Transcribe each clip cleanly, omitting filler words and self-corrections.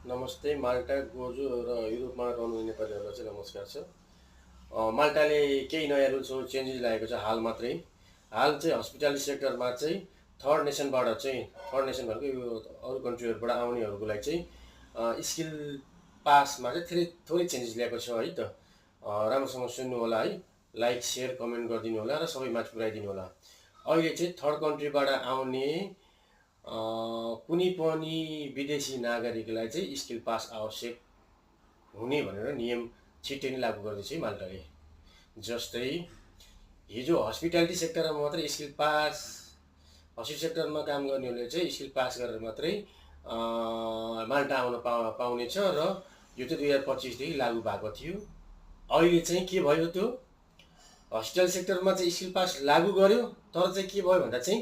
नमस्ते। माल्टा, गोजो र युरोपमा रहनुहुने नेपालीहरूलाई चाहिँ नमस्कार छ। माल्टाले केही नयाँ रुल्स चेन्जेस ल्याएको छ हाल मात्रै। हाल चाहिँ हस्पिटालिटी सेक्टरमा चाहिँ थर्ड नेसनबाट चाहिँ थर्ड नेसन भनेको यो अरू कन्ट्रीहरूबाट आउनेहरूलाई चाहिँ स्किल पासमा चाहिँ थोरै चेन्जेस ल्याएको छ है त। राम्रोसँग सुन्नु होला है, लाइक सेयर कमेन्ट गरिदिनु होला र सबै माथि पुऱ्याइदिनु होला। अहिले चाहिँ थर्ड कन्ट्रीबाट आउने कुनै पनि विदेशी नागरिकलाई चाहिँ स्किल पास आवश्यक हुने भनेर नियम छिट्टै नै लागू गर्दैछ है माल्टाले। जस्तै हिजो हस्पिटालिटी सेक्टरमा मात्रै स्किल पास, हस्पिटल सेक्टरमा काम गर्नेहरूले चाहिँ स्किल पास गरेर मात्रै माल्टा आउन पाउनेछ र यो चाहिँ 2025देखि लागू भएको थियो। अहिले चाहिँ के भयो, त्यो हस्पिटल सेक्टरमा चाहिँ स्किल पास लागू गर्यो, तर चाहिँ के भयो भन्दा चाहिँ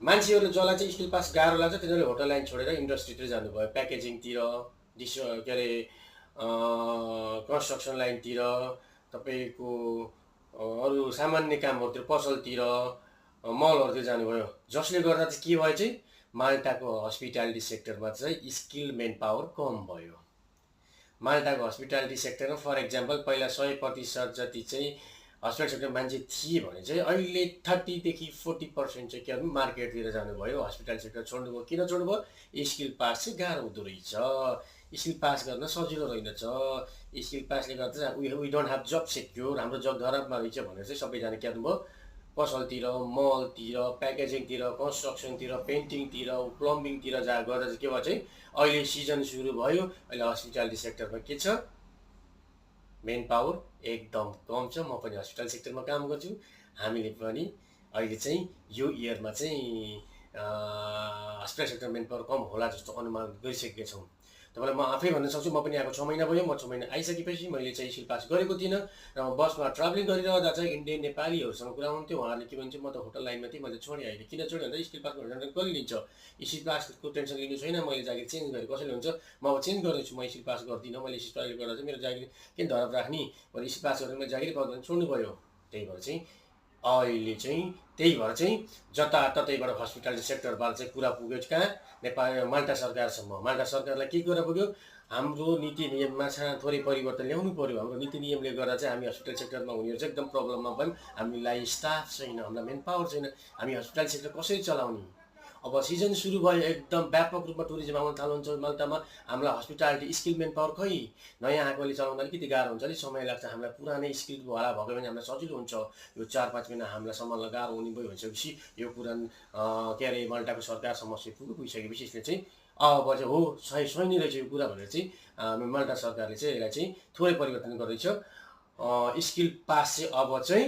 मान्छेहरूले जसलाई चाहिँ स्किल पास गाह्रो लाग्छ तिनीहरूले होटल लाइन छोडेर इन्डस्ट्रीतिर जानुभयो, प्याकेजिङतिर, के अरे कन्स्ट्रक्सन लाइनतिर, तपाईँको अरू सामान्य कामहरूतिर, पसलतिर, मलहरूतिर जानुभयो। जसले गर्दा चाहिँ के भयो चाहिँ माल्टाको हस्पिटालिटी सेक्टरमा चाहिँ स्किल मेन पावर कम भयो। माल्टाको हस्पिटालिटी सेक्टरमा फर इक्जाम्पल पहिला 100% जति चाहिँ हस्पिटल सेक्टर मान्छे थिए भने चाहिँ अहिले 30देखि 40% चाहिँ के भन्नु मार्केटतिर जानुभयो, हस्पिटल सेक्टर छोड्नुभयो। किन छोड्नुभयो? स्किल पास चाहिँ गाह्रो हुँदो रहेछ, स्किल पास गर्न सजिलो रहेनछ, स्किल पासले गर्दा चाहिँ we don't have job secure, हाम्रो जब धरापमा रहेछ भनेर चाहिँ सबैजना के गर्नुभयो, पसलतिर, मलतिर, प्याकेजिङतिर, कन्स्ट्रक्सनतिर, पेन्टिङतिर, प्लम्बिङतिर गर्दा चाहिँ के भयो चाहिँ अहिले सिजन सुरु भयो। अहिले हस्पिटालिटी सेक्टरमा के छ, मेन पावर एकदम कम छ। म पनि हस्पिटल सेक्टरमा काम गर्छु। हामीले पनि अहिले चाहिँ यो इयरमा चाहिँ हस्पिटल सेक्टर मेन पावर कम होला जस्तो अनुमान गरिसकेका छौँ। तपाईँलाई म आफै भन्न सक्छु, म पनि आएको 6 महिना भयो। म 6 महिना आइसकेपछि मैले चाहिँ स्किल पास गरेको थिइनँ र म बसमा ट्राभलिङ गरिरहँदा चाहिँ इन्डियन नेपालीहरूसँग कुरा हुन्थ्यो। उहाँहरूले के भन्छ, म त होटल लाइनमा थिएँ, मैले छोडेँ। अहिले किन छोडेँ भन्दा स्किल पासको टेन्सन कसले लिन्छ? स्किल पासको टेन्सन लिनु छैन, मैले जागिर चेन्ज गरेँ, कसैले हुन्छ म अब चेन्ज गर्दैछु, म स्किल पास गर्दिनँ, मैले स्किल पासले गर्दा चाहिँ मेरो जागिर किन धरप राख्ने, मैले स्किल पास गरेर मैले जागिर पाउँदैन, छोड्नु पऱ्यो। त्यही भएर चाहिँ अहिले चाहिँ त्यही भएर चाहिँ जताततैबाट हस्पिटालिटी सेक्टरबाट चाहिँ कुरा पुग्यो कहाँ, नेपाल माल्टा सरकारसम्म। माल्टा सरकारलाई के कुरा पुग्यो, हाम्रो नीति नियममा थोरै परिवर्तन ल्याउनु पऱ्यो। हाम्रो नीति नियमले गर्दा चाहिँ हामी हस्पिटल सेक्टरमा हुनेहरू चाहिँ एकदम प्रब्लममा भयौँ। हामीलाई स्टाफ छैन, हामीलाई मेन पावर छैन, हामी हस्पिटल सेक्टर कसरी चलाउने? अब सिजन सुरु भयो, एकदम व्यापक रूपमा टुरिज्म आउन थाल्नुहुन्छ माल्टामा। हामीलाई हस्पिटालिटी स्किल मेन पावर खै, नयाँ आएकोले चलाउँदा अलिकति गाह्रो हुन्छ, अलिक समय लाग्छ। हामीलाई पुरानै स्किल वाला भएको भने हामीलाई सजिलो हुन्छ। यो 4-5 महिना हामीलाई सम्हाल्न गाह्रो हुने भयो भइसकेपछि यो पुरानो के अरे माल्टाको सरकार समस्या पुगिसकेपछि यसले चाहिँ अब चाहिँ हो सही नै रहेछ यो कुरा भनेर चाहिँ माल्टा सरकारले चाहिँ यसलाई चाहिँ थोरै परिवर्तन गर्दैछ। स्किल पास चाहिँ अब चाहिँ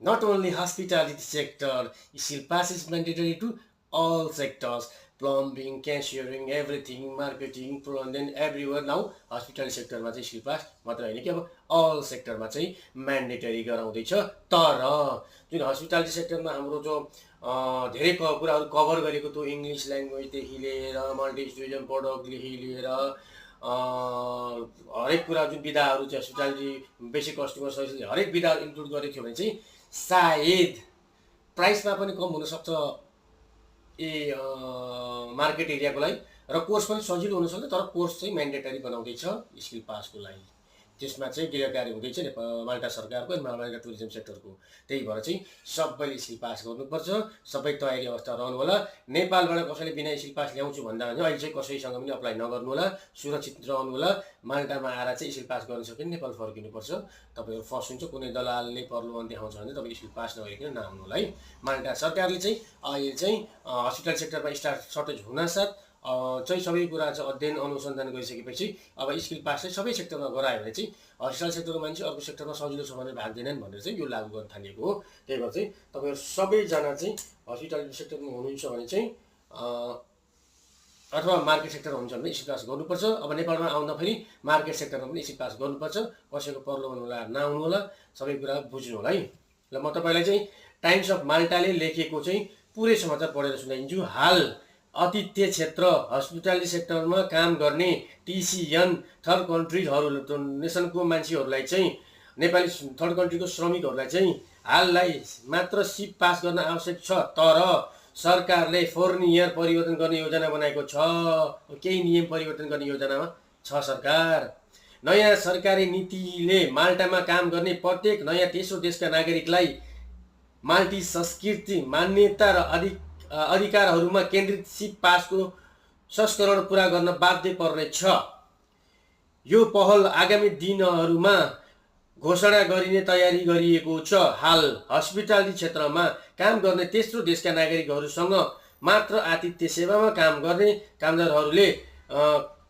not only hospitality sector, skill pass is mandatory to all sectors, plumbing, cashiering, everything, marketing, then everywhere now hospital सेक्टरमा चाहिँ स्किल पास मात्र होइन कि अब अल सेक्टरमा चाहिँ म्यान्डेटरी गराउँदैछ। तर जुन हस्पिटालिटी सेक्टरमा हाम्रो जो धेरै कुराहरू कभर गरेको थियो, इङ्ग्लिस ल्याङ्ग्वेजदेखि लिएर मल्टिस्टुडियम प्रोडक्टदेखि लिएर हरेक कुरा जुन विधाहरू चाहिँ हस्पिटालिटी बेसिक कस्टमर सर्भिस हरेक विधाहरू इन्क्लुड गरेको थियो भने चाहिँ सायद प्राइसमा पनि कम हुनसक्छ मार्केट एरियाको लागि, र कोर्स पनि सजिलो हुनसक्छ। तर कोर्स चाहिँ म्यान्डेटरी बनाउँदैछ स्किल पासको लागि। त्यसमा चाहिँ गृहकारी हुँदैछ माल्टा सरकारको अनि माल्टा टुरिज्म सेक्टरको। त्यही भएर चाहिँ सबैले स्किल पास गर्नुपर्छ, सबै तयारी अवस्था रहनु होला। नेपालबाट कसैले बिना स्किल पास ल्याउँछु भन्दा भने अहिले चाहिँ कसैसँग पनि अप्लाई नगर्नु होला, सुरक्षित रहनु होला। माल्टामा आएर चाहिँ स्किल पास गर्न सक्यो भने नेपाल फर्किनुपर्छ। तपाईँहरू फर्स्ट हुन्छ, कुनै दलालले प्रलोभन देखाउँछ भने तपाईँले स्किल पास नगरिकन नआउनु होला है। माल्टा सरकारले चाहिँ अहिले चाहिँ हस्पिटल सेक्टरमा स्टाफ सर्टेज हुनासाथ चाहिँ सबै कुरा चाहिँ अध्ययन अनुसन्धान गरिसकेपछि अब स्किल पास चाहिँ सबै सेक्टरमा गरायो भने चाहिँ हस्पिटल सेक्टरको मान्छे अर्को सेक्टरमा सजिलो छ भनेर भाग्दैनन् भनेर चाहिँ यो लागू गर्न थालिएको हो। त्यही भएर चाहिँ तपाईँहरू सबैजना चाहिँ हस्पिटल सेक्टरमा हुनुहुन्छ भने चाहिँ अथवा मार्केट सेक्टर हुन्छ भने स्किल पास गर्नुपर्छ। अब नेपालमा आउँदा फेरि मार्केट सेक्टरमा पनि स्किल पास गर्नुपर्छ। कसैको प्रलोभन होला नआउनु होला, सबै कुरा बुझ्नु होला है। ल म तपाईँलाई चाहिँ टाइम्स अफ माल्टाले लेखेको चाहिँ पुरै समाचार पढेर सुनाइदिन्छु। हाल आतिथ्य क्षेत्र हस्पिटालिटी सेक्टरमा काम गर्ने टिसिएन थर्ड कन्ट्रिजहरू नेसनको मान्छेहरूलाई चाहिँ नेपाली थर्ड कन्ट्रीको श्रमिकहरूलाई चाहिँ हाललाई मात्र सिप पास गर्न आवश्यक छ। तर सरकारले फोर्नियर परिवर्तन गर्ने योजना बनाएको छ। केही नियम परिवर्तन गर्ने योजनामा छ सरकार। नयाँ सरकारी नीतिले माल्टामा काम गर्ने प्रत्येक नयाँ तेस्रो देशका नागरिकलाई माल्टी संस्कृति मान्यता र अधिकारहरूमा केन्द्रित सिप पासको संस्करण पुरा गर्न बाध्य पर्नेछ। यो पहल आगामी दिनहरूमा घोषणा गरिने तयारी गरिएको छ। हाल हस्पिटालिटी क्षेत्रमा काम गर्ने तेस्रो देशका नागरिकहरूसँग मात्र आतिथ्य सेवामा काम गर्ने कामदारहरूले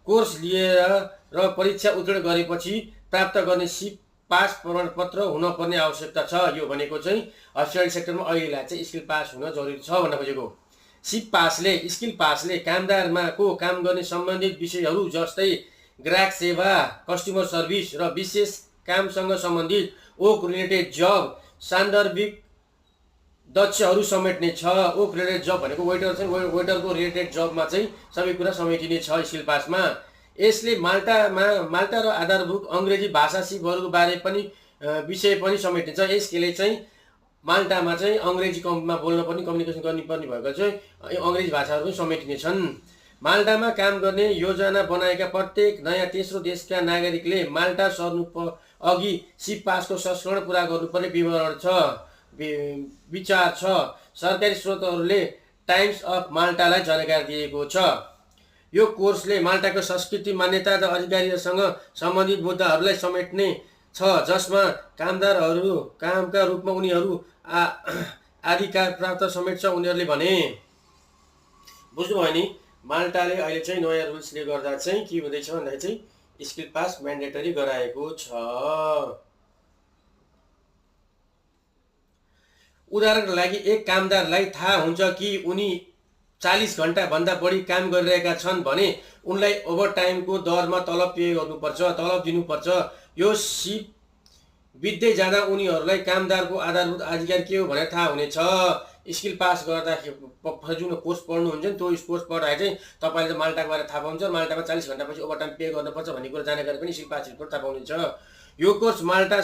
कोर्स लिएर र परीक्षा उत्तीर्ण गरेपछि प्राप्त गर्ने सिप पास प्रमाणपत्र हुनुपर्ने आवश्यकता छ। यो भनेको चाहिँ हस्पिटालिटी सेक्टरमा अहिलेलाई चाहिँ स्किल पास हुन जरुरी छ भन्न खोजेको। स्किल पासले कामदारमा काम गर्ने सम्बन्धित विषयहरू जस्तै ग्राहक सेवा, कस्टमर सर्भिस र विशेष कामसँग सम्बन्धित वर्क रिलेटेड जब सान्दर्भिक दक्षहरू समेट्ने छ। वर्क रिलेटेड जब भनेको वेटरको रिलेटेड जबमा चाहिँ सबै कुरा समेटिने छ स्किल पासमा। यसले माल्टा र आधारभूत अङ्ग्रेजी भाषा सिपहरूको बारे पनि विषय पनि समेटिन्छ। यसले चाहिँ माल्टामा चाहिँ अङ्ग्रेजीमा बोल्न पनि कम्युनिकेसन गर्नुपर्ने भएको चाहिँ अङ्ग्रेजी भाषाहरू पनि समेटिने छन्। माल्टामा काम गर्ने योजना बनाएका प्रत्येक नयाँ तेस्रो देशका नागरिकले माल्टा सर्नु अघि सिप पासको संस्करण पुरा गर्नुपर्ने विचार छ। सरकारी स्रोतहरूले टाइम्स अफ माल्टालाई जानकारी दिएको छ। यो कोर्सले माल्टाको संस्कृति मान्यता र अधिकारीहरूसँग सम्बन्धित मुद्दाहरूलाई समेट्ने छ, जसमा कामदारहरू कामका रूपमा उनीहरू अधिकार प्राप्त समेट्छ उनीहरूले भने। बुझ्नुभयो नि? माल्टाले अहिले चाहिँ नयाँ रुल्सले गर्दा चाहिँ के हुँदैछ भन्दाखेरि चाहिँ स्किल पास म्यान्डेटरी गराएको छ। उदाहरणको लागि एक कामदारलाई थाहा हुन्छ कि उनी 40 घण्टा भन्दा बढी काम गरिरहेका छन् भने उनलाई ओभरटाइमको दरमा तलब पे गर्नुपर्छ, तलब दिनुपर्छ। यो सिप बित्दै जाँदा उनीहरूलाई कामदारको आधारभूत अधिकार के हो भनेर थाहा हुनेछ। स्किल पास गर्दाखेरि जुन कोर्स पढ्नुहुन्छ नि त्यो कोर्स पढाए चाहिँ तपाईँले माल्टाको बारे थाहा पाउँछ। माल्टामा 40 घण्टापछि ओभरटाइम पे गर्नुपर्छ भन्ने कुरा जानकारी पनि स्किल पास रिपोर्ट थाहा पाउनुहुन्छ। यो कोर्स माल्टा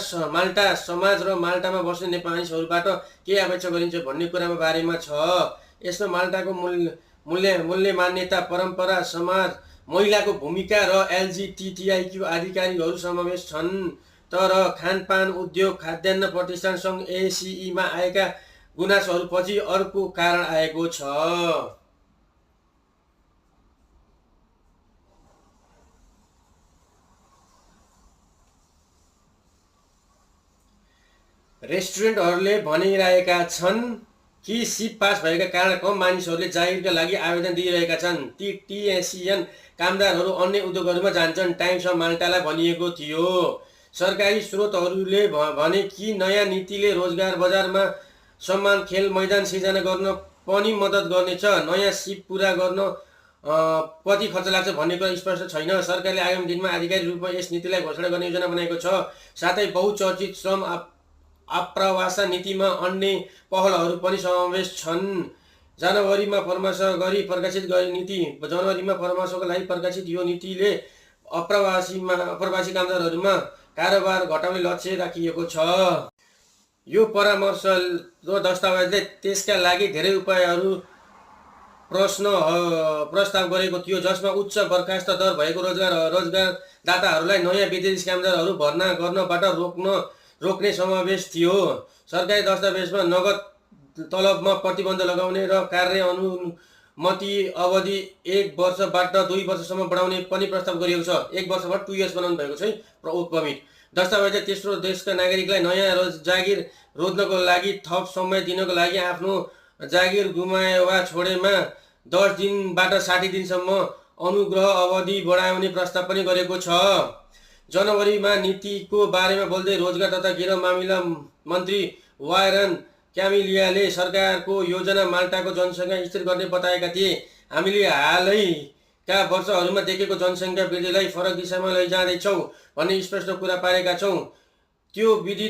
समाज र माल्टामा बस्ने नेपालीहरूबाट के अपेक्षा गरिन्छ भन्ने कुरामा बारेमा छ। यसमा माल्टाको मूल्य मान्यता, परम्परा, समाज, महिलाको भूमिका र एलजीटीटीआईक्यू अधिकारीहरू समावेश छन्। तर खानपान उद्योग खाद्यान्न प्रतिष्ठान सङ्घ एसीईमा आएका गुनासोहरूपछि अर्को कारण आएको छ। रेस्टुरेन्टहरूले भनिरहेका छन् कि सिप पास भएका कारण कम मानिसहरूले जागिरका लागि आवेदन दिइरहेका छन्। ती टिएसिएन कामदारहरू अन्य उद्योगहरूमा जान्छन्। टाइम्स अफ माल्टालाई भनिएको थियो। सरकारी स्रोतहरूले भने कि नयाँ नीतिले रोजगार बजारमा समान खेल मैदान सिर्जना गर्न पनि मद्दत गर्नेछ। नयाँ सिप पुरा गर्न कति खर्च लाग्छ भन्ने कुरा स्पष्ट छैन। सरकारले आगामी दिनमा आधिकारिक रूपमा यस नीतिलाई घोषणा गर्ने योजना बनाएको छ। साथै बहुचर्चित श्रम आप्रवास नीतिमा अन्य पहलहरू पनि समावेश छन्। जनवरीमा परामर्श गरी प्रकाशित नीति जनवरीमा परामर्शको लागि प्रकाशित यो नीतिले अप्रवासी कामदारहरूमा कारोबार घटाउने लक्ष्य राखिएको छ। यो परामर्श र दस्तावेजले त्यसका लागि धेरै उपायहरू प्रस्ताव गरेको थियो, जसमा उच्च बर्खास्त दर भएको रोजगारदाताहरूलाई नयाँ विदेशी कामदारहरू भर्ना गर्नबाट रोक्ने समावेश थियो। सरकारी दस्तावेजमा नगद तलबमा प्रतिबन्ध लगाउने र कार्य अनुमति अवधि 1 वर्षबाट 2 वर्षसम्म बढाउने पनि प्रस्ताव गरिएको छ। 1 वर्षबाट 2 इयर्स बनाउनु भएको छ परमिट। दस्तावेजले तेस्रो देशका नागरिकलाई नयाँ जागिर रोज्नको लागि थप समय दिनको लागि आफ्नो जागिर गुमाए वा छोडेमा 10 दिनबाट 60 दिनसम्म अनुग्रह अवधि बढाउने प्रस्ताव पनि गरेको छ। जनवरीमा नीतिको बारेमा बोल्दै रोजगार तथा गृह मामिला मन्त्री वायरन क्यामिलियाले सरकारको योजना माल्टाको जनसङ्ख्या स्थिर गर्ने बताएका थिए। हामीले हालैका वर्षहरूमा देखेको जनसङ्ख्या वृद्धिलाई फरक दिशामा लैजाँदैछौँ भन्ने स्पष्ट कुरा पारेका छौँ। त्यो वृद्धि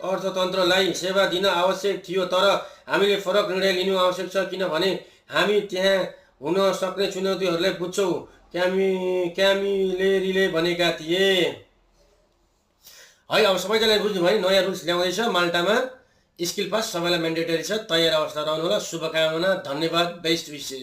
अर्थतन्त्रलाई सेवा दिन आवश्यक थियो, तर हामीले फरक निर्णय लिनु आवश्यक छ किनभने हामी त्यहाँ हुन सक्ने चुनौतीहरूलाई बुझ्छौँ, क्यामिलेरीले भनेका थिए। है अब सबैजनाले बुझ्नुभयो, नयाँ रुल्स ल्याउँदैछ माल्टामा। स्किल पास सबैलाई म्यान्डेटरी छ, तयार अवस्था रहनु होला। शुभकामना, धन्यवाद, बेस्ट विसेस।